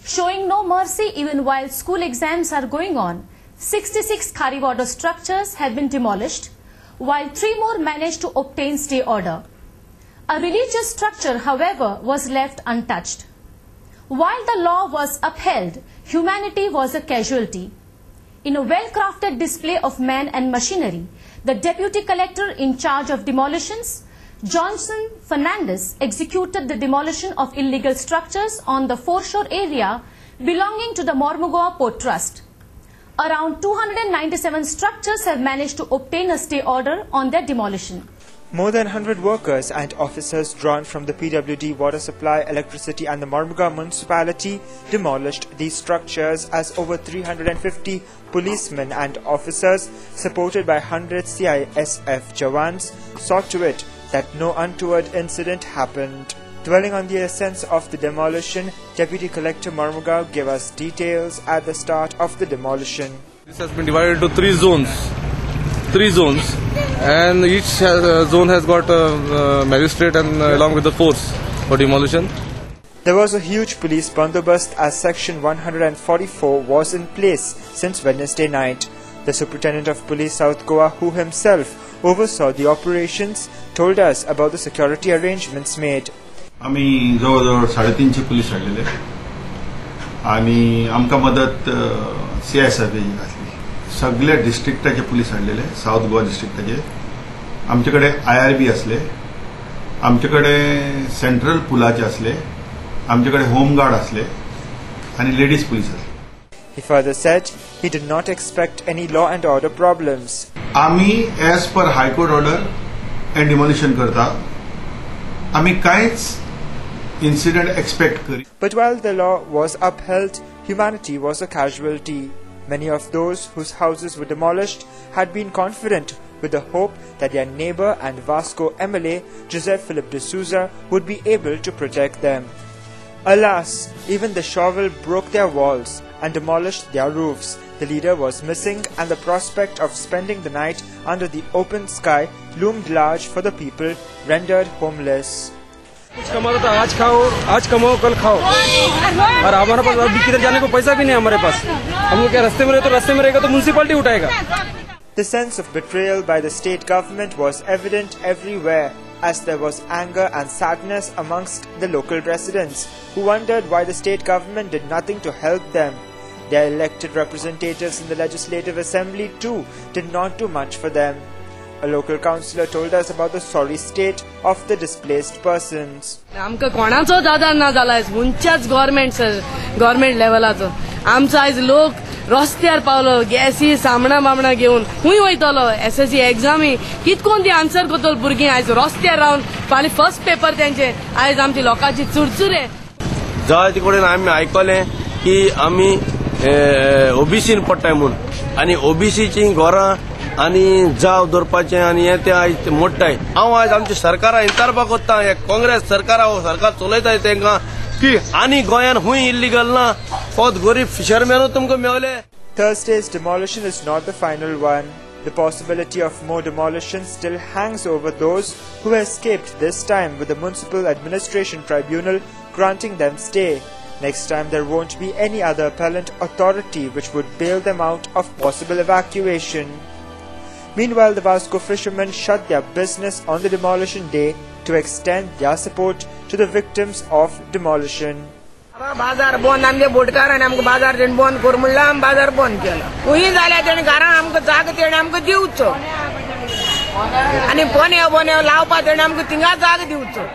Showing no mercy even while school exams are going on, 66 Khari Border structures have been demolished, while 3 more managed to obtain stay order. A religious structure, however, was left untouched. While the law was upheld, humanity was a casualty. In a well-crafted display of man and machinery, the Deputy Collector in charge of demolitions, Johnson Fernandez, executed the demolition of illegal structures on the foreshore area belonging to the Mormugao Port Trust. Around 297 structures have managed to obtain a stay order on their demolition. More than 100 workers and officers drawn from the PWD, water supply, electricity and the Mormugao municipality demolished these structures as over 350 policemen and officers supported by 100 CISF Jawans saw to it that no untoward incident happened. Dwelling on the essence of the demolition, Deputy Collector Mormugao gave us details at the start of the demolition. This has been divided into three zones, and each zone has got a magistrate and along with the force for demolition. There was a huge police bandobast as Section 144 was in place since Wednesday night. The Superintendent of Police South Goa, who himself oversaw the operations, told us about the security arrangements made. आम्ही जवळजवळ 350 police हाडलेले आणि आमकां मदत CISF घातली. सगळे डिस्ट्रिक्टाचे police हाडलेले, south Goa डिस्ट्रिक्टाचे. आमचेकडे IRB असले, आमचेकडे central पुलाचे असले, आमचेकडे home guard असले आणि लेडीज पोलीस असले. He further said he did not expect any law and order problems. आम्ही as per High Court order and demolition करता. आम्ही काहीच incident expect करी. But while the law was upheld, humanity was a casualty. Many of those whose houses were demolished had been confident with the hope that their neighbor and Vasco MLA, Joseph Philip de Souza, would be able to protect them. Alas, even the shovel broke their walls and demolished their roofs. The leader was missing and the prospect of spending the night under the open sky loomed large for the people rendered homeless. कुछ कमाओ तो आज कमाओ कल खाओ, और हमारे पास अभी किधर जाने को पैसा भी नहीं हमारे पास. हम लोग क्या रास्ते में रहे तो रास्ते में रहेगा तो म्युनिसिपैलिटी उठाएगा. The sense of betrayal by the state government was evident everywhere, as there was anger and sadness amongst the local residents who wondered why the state government did nothing to help them. Their elected representatives in the Legislative Assembly too did not do much for them. A local councillor told us about the sorry state of the displaced persons. आमकां कोणाचो आदार ना जाला हुंच्याच government लेवलाचो. आमचो आयज लोक रस्त्यार Paulo, गॅसी सामणा बामणा घेवन खूंय वयतलो. SSC एग्जामी कितकोन ती आन्सर करतलो भुरगीं आयज रस्त्यार रावन. फाल्यां फर्स्ट पेपर तेंचे आयज आमची लोकांची चुरचुरे. जायते कडेन आमी आयकलें की आमी OBCन पडटाय म्हणून, आनी OBCची घरां आनी जाव दवरपाचें आनी हें तें आयज मोडटाय. हांव आयज आमच्या सरकारा इंतरपा कोत्ता, हे काँग्रेस सरकार चलयताय तेंकां की आनी गोंयान खूंय इल्लीगल ना, फकत गरीब फिशरमॅनूच तुमकां मेवले. Thursday's demolition is not the final one. The possibility of more demolition still hangs over those who escaped, this time with the Municipal Administration Tribunal granting them stay. Next time there won't be any other appellant authority which would bail them out of possible evacuation. Meanwhile, the Vasco fishermen shut their business on the demolition day to extend their support to the victims of demolition. बाजार बंद, आमगे बोटकारांनी आमकां बाजार तेणी बंद कर म्हणला, आमी बाजार बंद केला. खूंय जाल्यार तेणी घरां आमकां जागा तेणी आमकां दिवचो, आनी बोन्यो लावपा तेणी आमकां थिंगा जागा दिवचो.